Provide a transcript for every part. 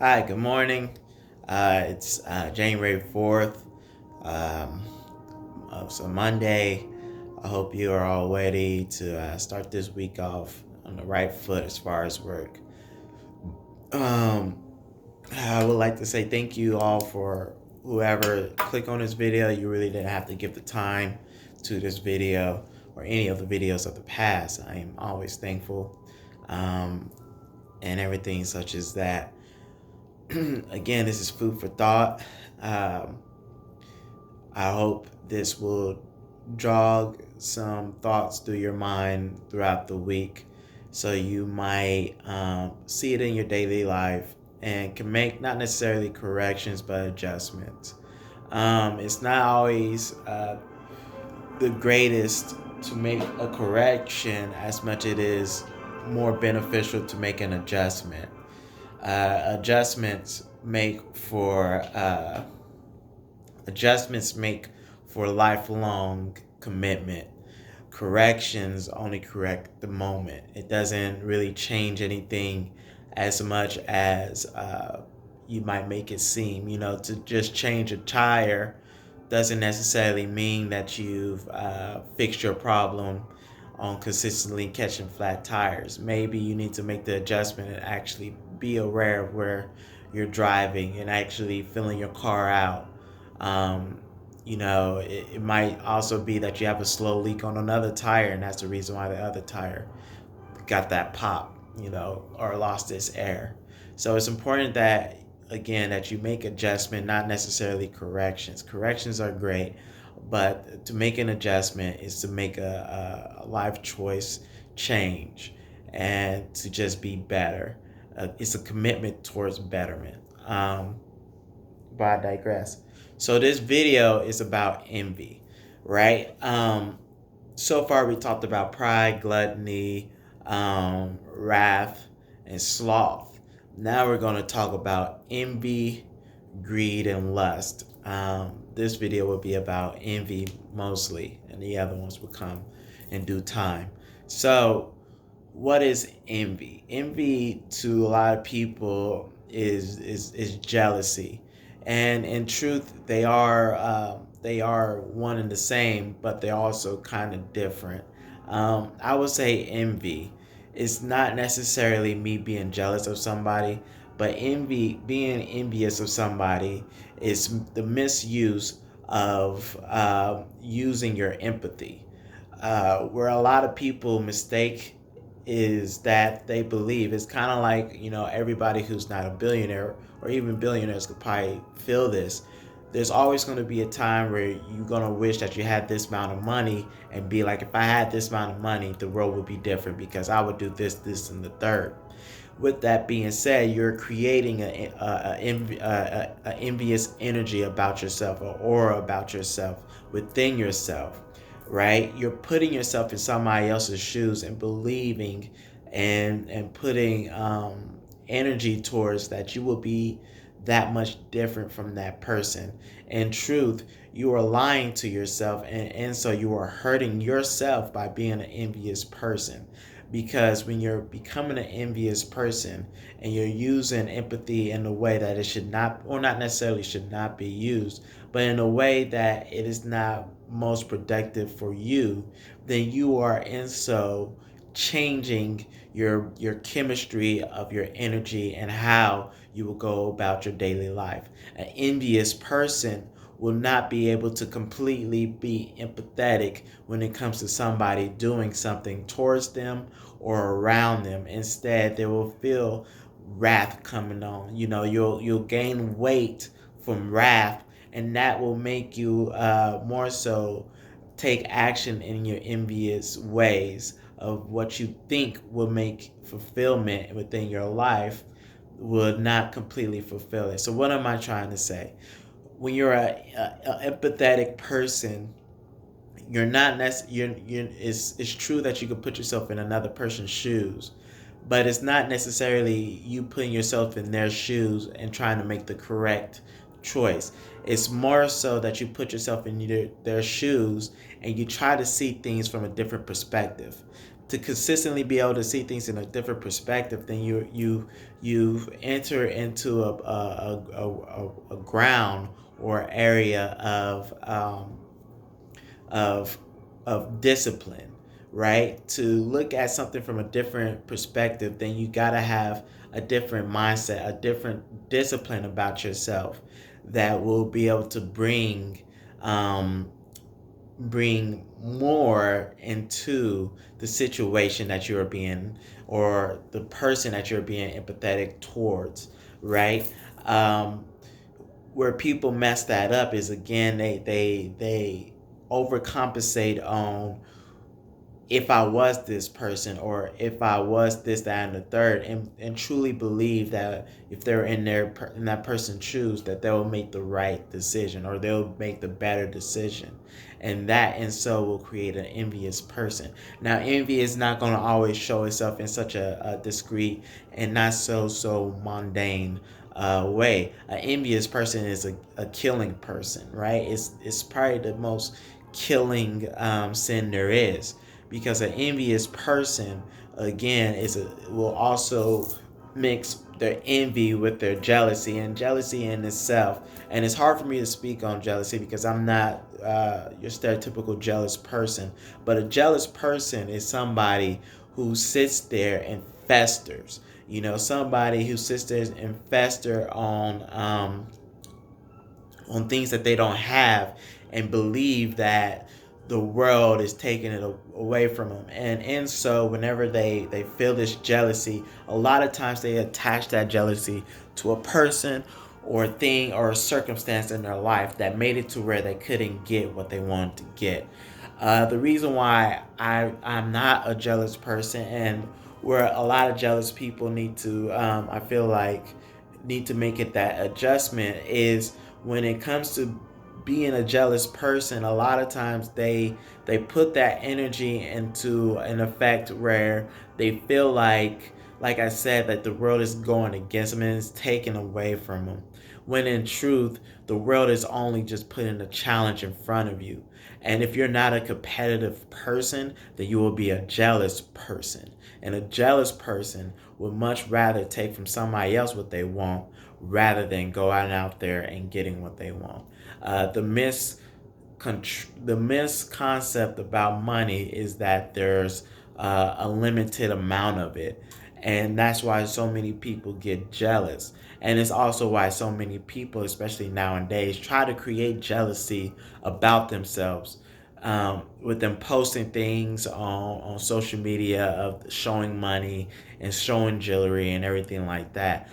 Hi, good morning. It's January 4th. Um, it's a Monday. I hope you are all ready to start this week off on the right foot as far as work. Um, I would like to say thank you all for whoever clicked on this video. You really didn't have to give the time to this video or any of the videos of the past. I am always thankful um, and everything such as that. Again, this is food for thought. Um, I hope this will jog some thoughts through your mind throughout the week so you might see it in your daily life and can make not necessarily corrections but adjustments. It's not always the greatest to make a correction as much it is more beneficial to make an adjustment. Adjustments make for adjustments make for lifelong commitment. Corrections only correct the moment. It doesn't really change anything as much as you might make it seem. To just change a tire doesn't necessarily mean that you've fixed your problem on consistently catching flat tires. Maybe you need to make the adjustment and actually be aware of where you're driving and actually filling your car out. Um, it might also be that you have a slow leak on another tire, and that's the reason why the other tire got that pop, or lost its air. So it's important that, again, that you make adjustment, not necessarily corrections. Corrections are great, but to make an adjustment is to make a life choice change and to just be better. It's a commitment towards betterment. But I digress. So this video is about envy, right? So far we talked about pride, gluttony, wrath, and sloth. Now we're going to talk about envy, greed, and lust. This video will be about envy mostly, and the other ones will come in due time. So, what is envy? Envy to a lot of people is jealousy, and in truth, they are one and the same, but they're also kind of different. I would say envy is not necessarily me being jealous of somebody, but being envious of somebody, is the misuse of using your empathy. Where a lot of people mistake is that they believe it's kind of like, everybody who's not a billionaire or even billionaires could probably feel this. There's always going to be a time where you're going to wish that you had this amount of money and be like, if I had this amount of money, the world would be different because I would do this, and the third. With that being said, you're creating a envious energy about yourself, or aura about yourself within yourself, right? You're putting yourself in somebody else's shoes and believing and putting energy towards that you will be that much different from that person. In truth, you are lying to yourself, and so you are hurting yourself by being an envious person. Because when you're becoming an envious person and you're using empathy in a way that it should not, or not necessarily should not be used, but in a way that it is not most productive for you, then you are in so changing your chemistry of your energy and how you will go about your daily life. An envious person will not be able to completely be empathetic when it comes to somebody doing something towards them or around them. Instead, they will feel wrath coming on. You'll gain weight from wrath, and that will make you more so take action in your envious ways of what you think will make fulfillment within your life would not completely fulfill it. So what am I trying to say? When you're a empathetic person, you're not it's true that you can put yourself in another person's shoes, but it's not necessarily you putting yourself in their shoes and trying to make the correct choice. It's more so that you put yourself in their shoes and you try to see things from a different perspective. to consistently be able to see things in a different perspective, then you enter into a ground or area of discipline, right? To look at something from a different perspective, then you got to have a different mindset, a different discipline about yourself that will be able to um, bring more into the situation that you're being, or the person that you're being empathetic towards, right? um, where people mess that up is, again, they overcompensate on, if I was this person, or if I was this, that, and the third, and truly believe that if they're in that person's shoes, that they'll make the right decision, or they'll make the better decision. And that and so will create an envious person. Now, envy is not going to always show itself in such a discreet and not so mundane way. An envious person is a killing person, right? It's probably the most killing sin there is, because an envious person, again, will also mix their envy with their jealousy, and jealousy in itself. And it's hard for me to speak on jealousy because I'm not your stereotypical jealous person. But a jealous person is somebody who sits there and festers. Somebody who sits there and fester on things that they don't have, and believe that the world is taking it away from them. And so whenever they feel this jealousy, a lot of times they attach that jealousy to a person or a thing or a circumstance in their life that made it to where they couldn't get what they wanted to get. The reason why I'm not a jealous person, and where a lot of jealous people need to, I feel like, need to make it that adjustment, is when it comes to being a jealous person. A lot of times they put that energy into an effect where they feel like I said, that the world is going against them and it's taken away from them, when in truth the world is only just putting a challenge in front of you. And if you're not a competitive person, then you will be a jealous person. And a jealous person would much rather take from somebody else what they want, rather than go out there and getting what they want. The misconcept about money is that there's a limited amount of it, and that's why so many people get jealous. And it's also why so many people, especially nowadays, try to create jealousy about themselves, with them posting things on social media of showing money and showing jewelry and everything like that.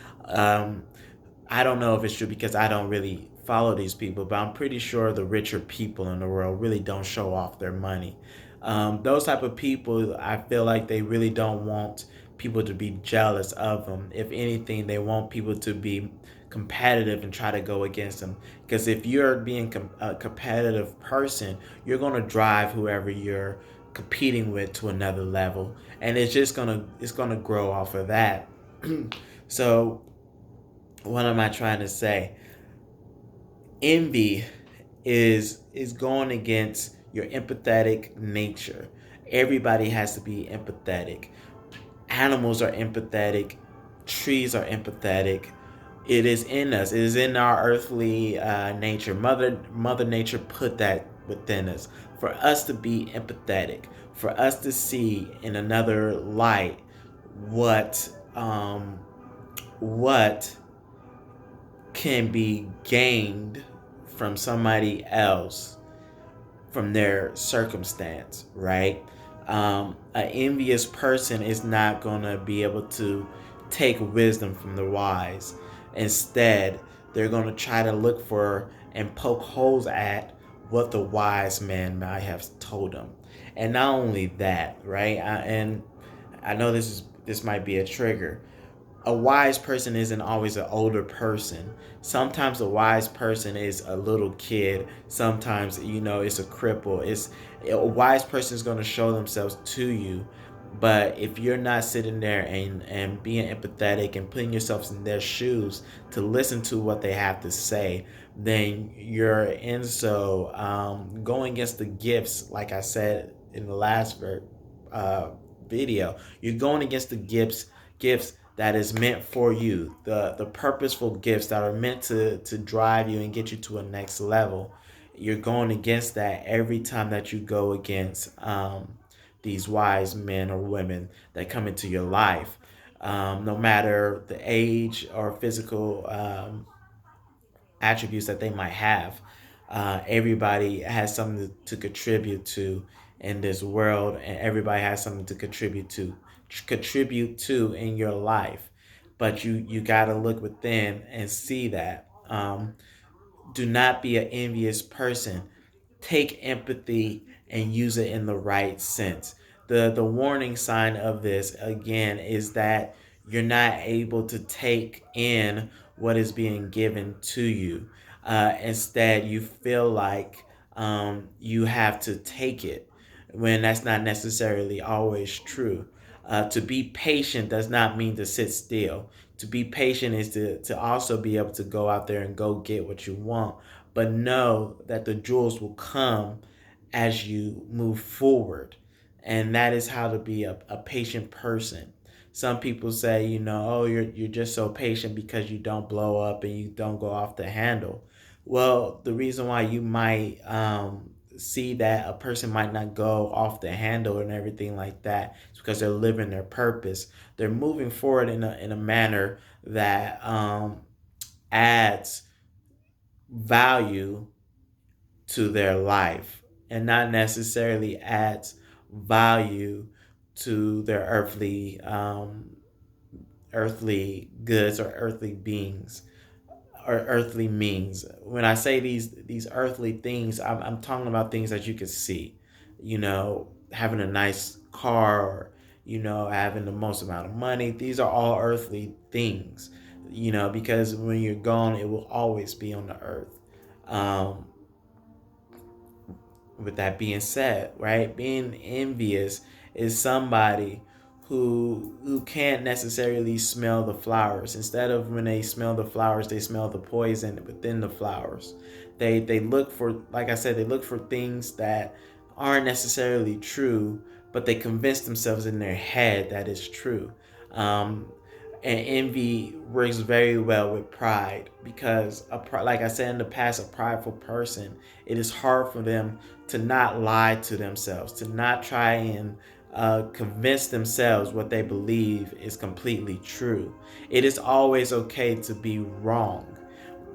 I don't know if it's true because I don't really follow these people, but I'm pretty sure the richer people in the world really don't show off their money. Those type of people, I feel like they really don't want people to be jealous of them. If anything, they want people to be competitive and try to go against them. Because if you're being a competitive person, you're going to drive whoever you're competing with to another level, and it's gonna grow off of that. So what am I trying to say? Envy is going against your empathetic nature. Everybody has to be empathetic. Animals are empathetic. Trees are empathetic. It is in us. It is in our earthly nature. Mother Nature put that within us for us to be empathetic, for us to see in another light what what can be gained from somebody else, from their circumstance, right? An envious person is not going to be able to take wisdom from the wise. Instead, they're going to try to look for and poke holes at what the wise man might have told them. And not only that, right? And I know this might be a trigger. A wise person isn't always an older person. Sometimes a wise person is a little kid. Sometimes, it's a cripple. It's A wise person is going to show themselves to you. But if you're not sitting there and being empathetic and putting yourself in their shoes to listen to what they have to say, then you're going against the gifts, like I said in the last video. You're going against the gifts that is meant for you, the purposeful gifts that are meant to drive you and get you to a next level. You're going against that every time that you go against these wise men or women that come into your life. No matter the age or physical attributes that they might have. Everybody has something to contribute to in this world, and everybody has something to contribute to in your life. But you got to look within and see that. Do not be an envious person. Take empathy and use it in the right sense. The warning sign of this again is that you're not able to take in what is being given to you. Instead, you feel like you have to take it when that's not necessarily always true. To be patient does not mean to sit still. To be patient is to also be able to go out there and go get what you want, but know that the jewels will come as you move forward. And that is how to be a patient person. Some people say, oh, you're just so patient because you don't blow up and you don't go off the handle. Well, the reason why you might see that a person might not go off the handle and everything like that is because they're living their purpose. They're moving forward in a manner that adds value to their life and not necessarily adds value to their earthly goods or earthly beings or earthly means. When I say these earthly things, I'm talking about things that you can see. Having a nice car, or having the most amount of money. These are all earthly things. Because when you're gone, it will always be on the earth. Um, with that being said, right, being envious is somebody who can't necessarily smell the flowers. Instead of when they smell the flowers, they smell the poison within the flowers. They look for, like I said, they look for things that aren't necessarily true, but they convince themselves in their head that it's true. Um, and envy works very well with pride because, like I said in the past, a prideful person, it is hard for them to not lie to themselves, to not try and convince themselves what they believe is completely true. It is always okay to be wrong,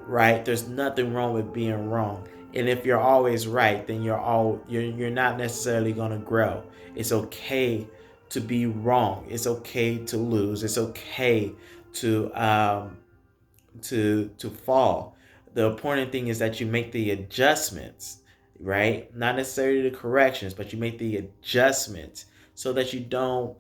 right? There's nothing wrong with being wrong. And if you're always right, then you're not necessarily going to grow. It's okay to be wrong. It's okay to lose. It's okay to to fall. The important thing is that you make the adjustments, right? Not necessarily the corrections, but you make the adjustments so that you don't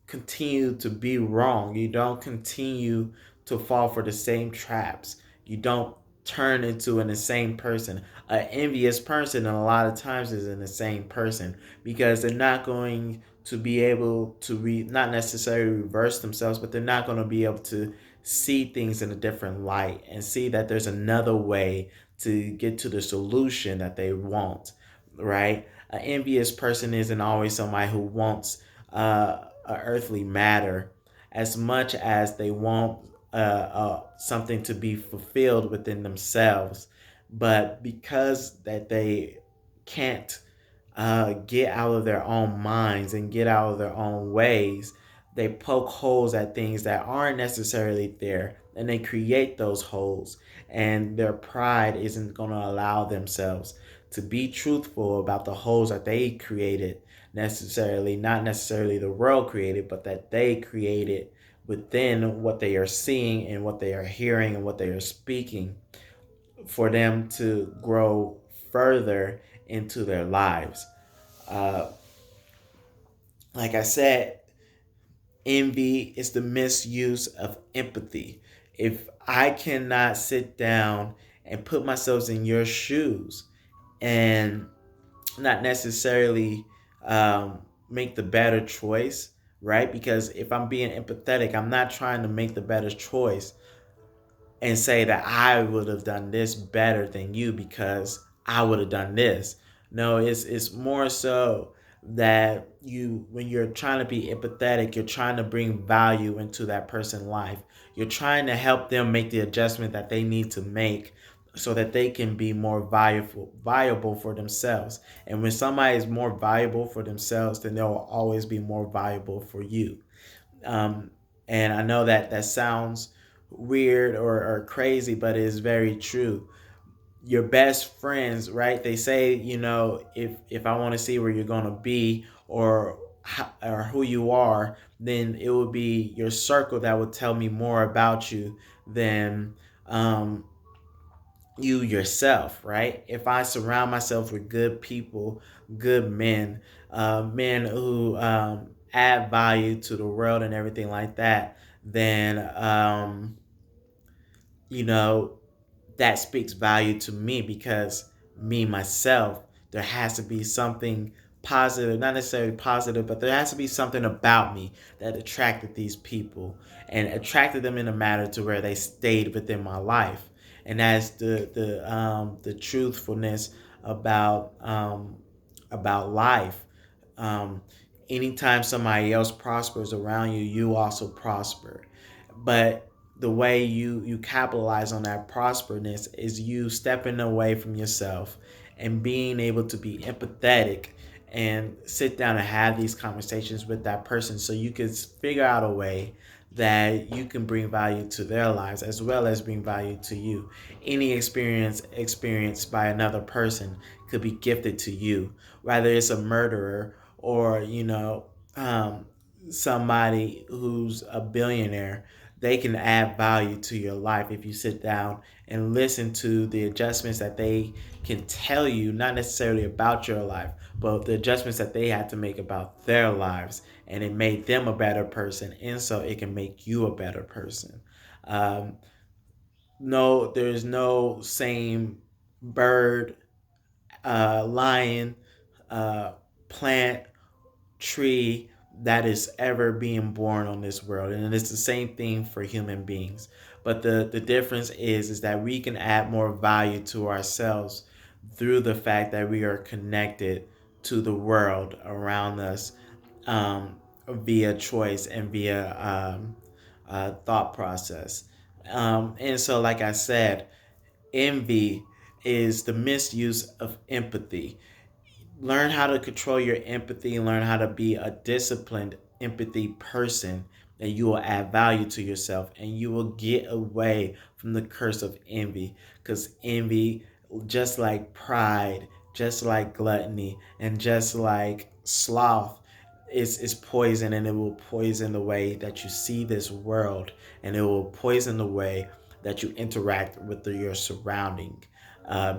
continue to be wrong. You don't continue to fall for the same traps. You don't turn into an insane person. An envious person, and a lot of times, is an insane person because they're not going to be able to not necessarily reverse themselves, but they're not going to be able to see things in a different light and see that there's another way to get to the solution that they want, right? An envious person isn't always somebody who wants a earthly matter as much as they want something to be fulfilled within themselves, but because that they can't get out of their own minds and get out of their own ways, they poke holes at things that aren't necessarily there, and they create those holes, and their pride isn't going to allow themselves to be truthful about the holes that they created, necessarily not necessarily the world created, but that they created within what they are seeing and what they are hearing and what they are speaking, for them to grow further into their lives. uh, like I said, envy is the misuse of empathy. If I cannot sit down and put myself in your shoes and not necessarily make the better choice, right? Because if I'm being empathetic, I'm not trying to make the better choice and say that I would have done this better than you because I would have done this. No, it's more so that when you're trying to be empathetic, you're trying to bring value into that person's life. You're trying to help them make the adjustment that they need to make so that they can be more viable for themselves. And when somebody is more valuable for themselves, then they'll always be more valuable for you. Um, and I know that that sounds weird or crazy, but it is very true. Your best friends, right? They say, if I want to see where you're going to be, or who you are, then it would be your circle that would tell me more about you than um, you yourself, right? If I surround myself with good people, good men, men who add value to the world and everything like that, then you know that speaks value to me, because me myself, there has to be something positive, not necessarily positive, but there has to be something about me that attracted these people and attracted them in a manner to where they stayed within my life. And that's the truthfulness about life. um Anytime somebody else prospers around you, you also prosper. But the way you capitalize on that prosperness is you stepping away from yourself and being able to be empathetic and sit down and have these conversations with that person, so you can figure out a way that you can bring value to their lives as well as bring value to you. Any experience experienced by another person could be gifted to you, whether it's a murderer or um, somebody who's a billionaire. They can add value to your life if you sit down and listen to the adjustments that they can tell you, not necessarily about your life, but the adjustments that they had to make about their lives, and it made them a better person, and so it can make you a better person. um, no, there's no same bird, lion, uh, plant, tree that is ever being born on this world, and it's the same thing for human beings. But the difference is that we can add more value to ourselves through the fact that we are connected to the world around us, via choice and via thought process. And so, like I said, envy is the misuse of empathy. Learn how to control your empathy and learn how to be a disciplined empathy person, and you will add value to yourself and you will get away from the curse of envy. Because envy, just like pride, just like gluttony, and just like sloth, is poison, and it will poison the way that you see this world, and it will poison the way that you interact with your surrounding.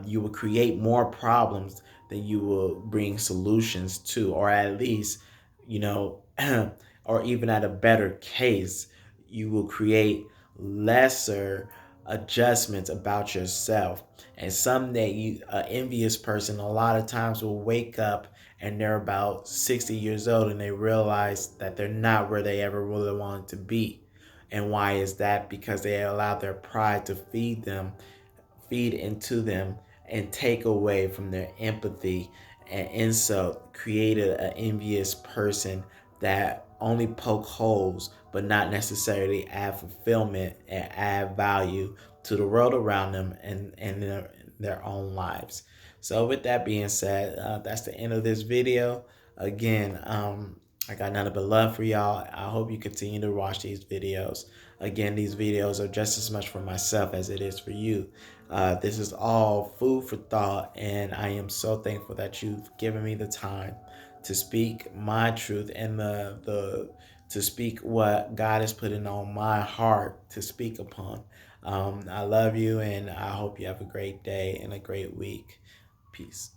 You will create more problems than you will bring solutions to, or at least, you know, or even at a better case, you will create lesser adjustments about yourself. And someday, an envious person, a lot of times will wake up and they're about 60 years old and they realize that they're not where they ever really wanted to be. And why is that? Because they allowed their pride to feed into them and take away from their empathy, and insult created an envious person that only poke holes but not necessarily add fulfillment and add value to the world around them and their own lives. So with that being said, that's the end of this video. Again, I got nothing but love for y'all. I hope you continue to watch these videos. Again, these videos are just as much for myself as it is for you. This is all food for thought, and I am so thankful that you've given me the time to speak my truth and the to speak what God has put in on my heart to speak upon. I love you, and I hope you have a great day and a great week. Peace.